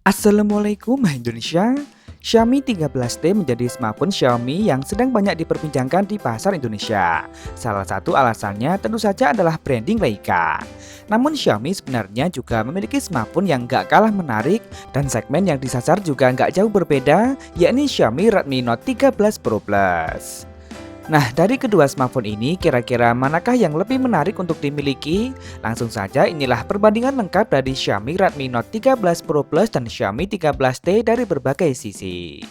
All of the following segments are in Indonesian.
Assalamualaikum Indonesia. Xiaomi 13T menjadi smartphone Xiaomi yang sedang banyak diperbincangkan di pasar Indonesia. Salah satu alasannya tentu saja adalah branding Leica. Namun Xiaomi sebenarnya juga memiliki smartphone yang gak kalah menarik dan segmen yang disasar juga gak jauh berbeda, yakni Xiaomi Redmi Note 13 Pro Plus. Nah, dari kedua smartphone ini, kira-kira manakah yang lebih menarik untuk dimiliki? Langsung saja, inilah perbandingan lengkap dari Xiaomi Redmi Note 13 Pro Plus dan Xiaomi 13T dari berbagai sisi.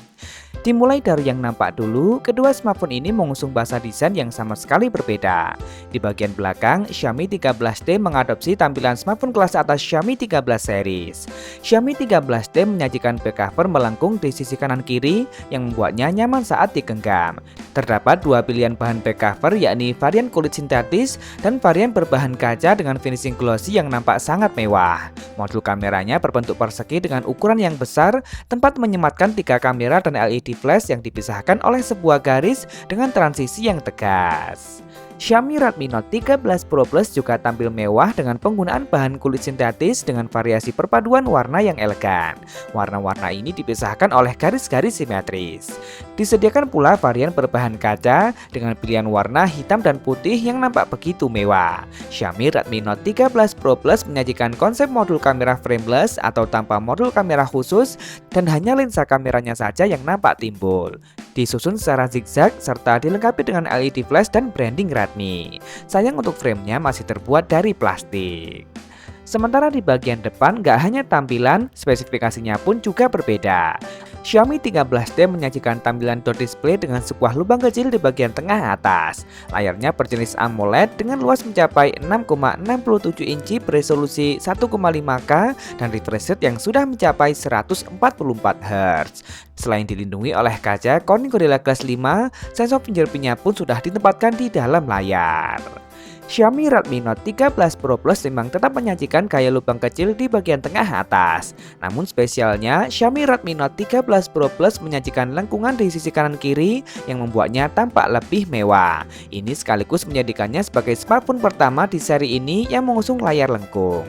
Dimulai dari yang nampak dulu, kedua smartphone ini mengusung bahasa desain yang sama sekali berbeda. Di bagian belakang, Xiaomi 13T mengadopsi tampilan smartphone kelas atas Xiaomi 13 series. Xiaomi 13T menyajikan back cover melengkung di sisi kanan kiri yang membuatnya nyaman saat digenggam. Terdapat dua pilihan bahan back cover, yakni varian kulit sintetis dan varian berbahan kaca dengan finishing glossy yang nampak sangat mewah. Modul kameranya berbentuk persegi dengan ukuran yang besar, tempat menyematkan 3 kamera dan LED flash yang dipisahkan oleh sebuah garis dengan transisi yang tegas. Xiaomi Redmi Note 13 Pro Plus juga tampil mewah dengan penggunaan bahan kulit sintetis dengan variasi perpaduan warna yang elegan. Warna-warna ini dipisahkan oleh garis-garis simetris. Disediakan pula varian berbahan kaca dengan pilihan warna hitam dan putih yang nampak begitu mewah. Xiaomi Redmi Note 13 Pro Plus menyajikan konsep modul kamera frameless atau tanpa modul kamera khusus dan hanya lensa kameranya saja yang nampak timbul. Disusun secara zigzag serta dilengkapi dengan LED flash dan branding Redmi. Sayang untuk framenya masih terbuat dari plastik. Sementara di bagian depan gak hanya tampilan, spesifikasinya pun juga berbeda. Xiaomi 13T menyajikan tampilan door display dengan sebuah lubang kecil di bagian tengah atas. Layarnya berjenis AMOLED dengan luas mencapai 6,67 inci beresolusi 1,5K dan refresh rate yang sudah mencapai 144 Hz. Selain dilindungi oleh kaca Corning Gorilla Glass 5, sensor fingerprintnya pun sudah ditempatkan di dalam layar. Xiaomi Redmi Note 13 Pro Plus memang tetap menyajikan gaya lubang kecil di bagian tengah atas. Namun spesialnya, Xiaomi Redmi Note 13 Pro Plus menyajikan lengkungan di sisi kanan kiri yang membuatnya tampak lebih mewah. Ini sekaligus menjadikannya sebagai smartphone pertama di seri ini yang mengusung layar lengkung.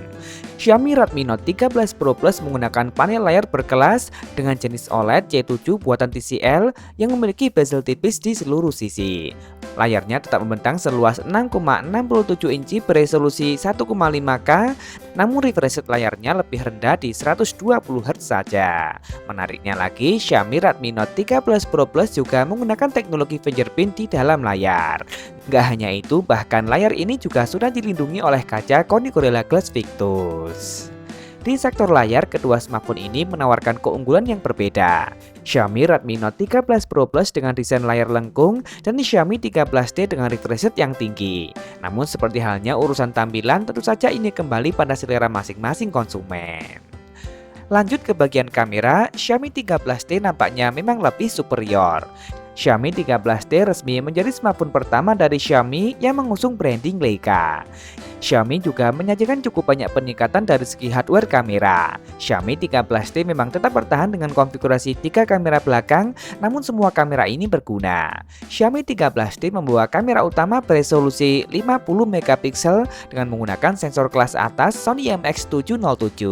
Xiaomi Redmi Note 13 Pro Plus menggunakan panel layar berkelas dengan jenis OLED C7 buatan TCL yang memiliki bezel tipis di seluruh sisi. Layarnya tetap membentang seluas 6,67 inci beresolusi 1,5K, namun refresh rate layarnya lebih rendah di 120 Hz saja. Menariknya lagi, Xiaomi Redmi Note 13 Pro Plus juga menggunakan teknologi fingerprint di dalam layar. Gak hanya itu, bahkan layar ini juga sudah dilindungi oleh kaca Corning Gorilla Glass Victus. Di sektor layar, kedua smartphone ini menawarkan keunggulan yang berbeda. Xiaomi Redmi Note 13 Pro Plus dengan desain layar lengkung dan Xiaomi 13T dengan refresh rate yang tinggi. Namun seperti halnya urusan tampilan, tentu saja ini kembali pada selera masing-masing konsumen. Lanjut ke bagian kamera, Xiaomi 13T nampaknya memang lebih superior. Xiaomi 13T resmi menjadi smartphone pertama dari Xiaomi yang mengusung branding Leica. Xiaomi juga menyajikan cukup banyak peningkatan dari segi hardware kamera. Xiaomi 13T memang tetap bertahan dengan konfigurasi 3 kamera belakang, namun semua kamera ini berguna. Xiaomi 13T membawa kamera utama beresolusi 50MP dengan menggunakan sensor kelas atas Sony IMX707.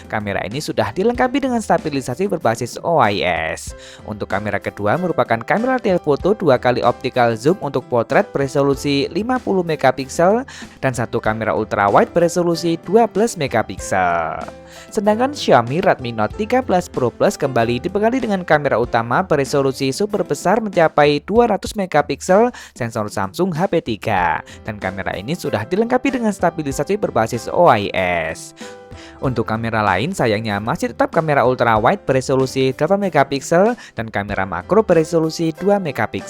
Kamera ini sudah dilengkapi dengan stabilisasi berbasis OIS. Untuk kamera kedua merupakan kamera telefoto 2 kali optical zoom untuk potret beresolusi 50MP dan satu kamera ultrawide beresolusi 12MP. Sedangkan Xiaomi Redmi Note 13 Pro Plus kembali dibekali dengan kamera utama beresolusi super besar mencapai 200MP, sensor Samsung HP3, dan kamera ini sudah dilengkapi dengan stabilisasi berbasis OIS. Untuk kamera lain sayangnya masih tetap kamera ultrawide beresolusi 8MP dan kamera makro beresolusi 2MP.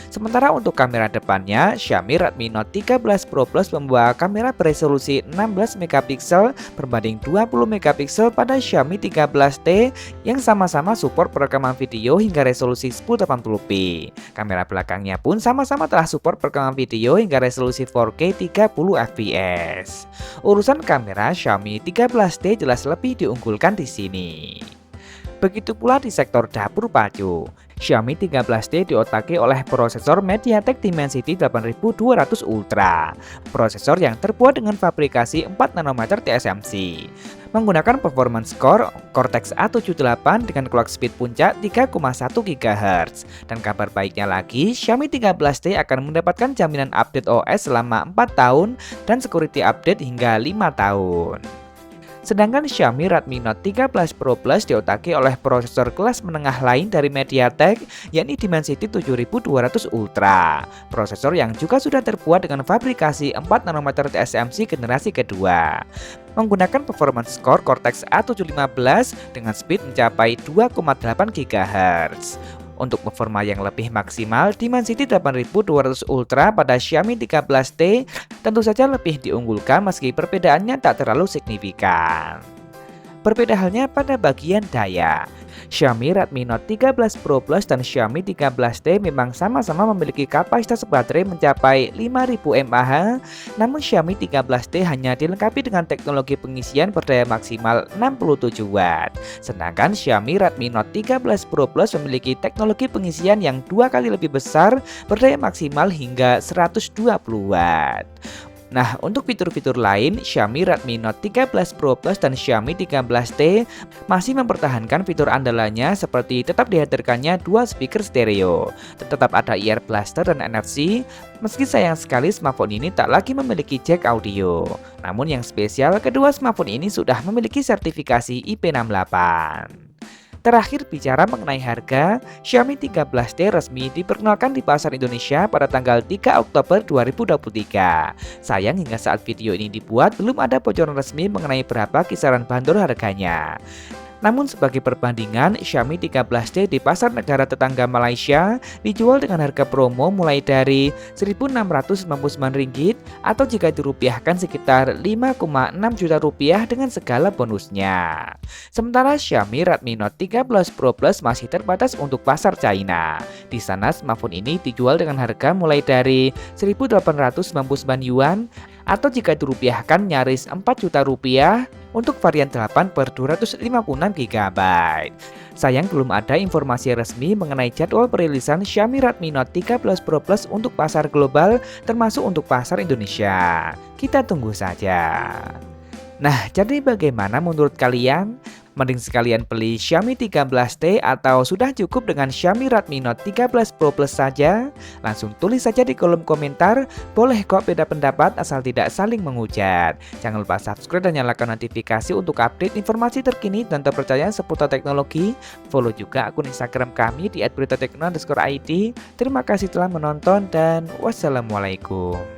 Sementara untuk kamera depannya, Xiaomi Redmi Note 13 Pro Plus membawa kamera beresolusi 16MP berbanding 20MP pada Xiaomi 13T yang sama-sama support perekaman video hingga resolusi 1080p. Kamera belakangnya pun sama-sama telah support perekaman video hingga resolusi 4K 30fps. Urusan kamera, Xiaomi 13T jelas lebih diunggulkan di sini. Begitu pula di sektor dapur pacu. Xiaomi 13T diotaki oleh prosesor MediaTek Dimensity 8200 Ultra. Prosesor yang terbuat dengan fabrikasi 4 nanometer TSMC. menggunakan performance core Cortex A78 dengan clock speed puncak 3,1 GHz. Dan kabar baiknya lagi, Xiaomi 13T akan mendapatkan jaminan update OS selama 4 tahun dan security update hingga 5 tahun. Sedangkan Xiaomi Redmi Note 13 Pro Plus diotaki oleh prosesor kelas menengah lain dari MediaTek, yakni Dimensity 7200 Ultra. Prosesor yang juga sudah terbuat dengan fabrikasi 4 nanometer TSMC generasi kedua. Menggunakan performance core Cortex A715 dengan speed mencapai 2,8 GHz. Untuk performa yang lebih maksimal, Dimensity 8200 Ultra pada Xiaomi 13T tentu saja lebih diunggulkan meski perbedaannya tak terlalu signifikan. Berbeda halnya pada bagian daya. Xiaomi Redmi Note 13 Pro Plus dan Xiaomi 13T memang sama-sama memiliki kapasitas baterai mencapai 5000 mAh, namun Xiaomi 13T hanya dilengkapi dengan teknologi pengisian berdaya maksimal 67 Watt. Sedangkan Xiaomi Redmi Note 13 Pro Plus memiliki teknologi pengisian yang 2 kali lebih besar berdaya maksimal hingga 120 Watt. Nah, untuk fitur-fitur lain, Xiaomi Redmi Note 13 Pro Plus dan Xiaomi 13T masih mempertahankan fitur andalannya seperti tetap dihadirkannya dua speaker stereo, tetap ada ear blaster dan NFC, meski sayang sekali smartphone ini tak lagi memiliki jack audio. Namun yang spesial, kedua smartphone ini sudah memiliki sertifikasi IP68. Terakhir bicara mengenai harga, Xiaomi 13T resmi diperkenalkan di pasar Indonesia pada tanggal 3 Oktober 2023. Sayang hingga saat video ini dibuat belum ada bocoran resmi mengenai berapa kisaran bandrol harganya. Namun sebagai perbandingan, Xiaomi 13T di pasar negara tetangga Malaysia dijual dengan harga promo mulai dari Rp1.699 atau jika dirupiahkan sekitar Rp5,6 juta dengan segala bonusnya. Sementara Xiaomi Redmi Note 13 Pro Plus masih terbatas untuk pasar China. Di sana smartphone ini dijual dengan harga mulai dari Rp1.899 atau jika dirupiahkan nyaris Rp4 juta untuk varian 8/256 GB. Sayang belum ada informasi resmi mengenai jadwal perilisan Xiaomi Redmi Note 13 Pro Plus untuk pasar global termasuk untuk pasar Indonesia. Kita tunggu saja. Nah, jadi bagaimana menurut kalian? Mending sekalian beli Xiaomi 13T atau sudah cukup dengan Xiaomi Redmi Note 13 Pro Plus saja? Langsung tulis saja di kolom komentar, boleh kok beda pendapat asal tidak saling menghujat. Jangan lupa subscribe dan nyalakan notifikasi untuk update informasi terkini dan terpercaya seputar teknologi. Follow juga akun Instagram kami di @beritatekno_id. Terima kasih telah menonton dan wassalamualaikum.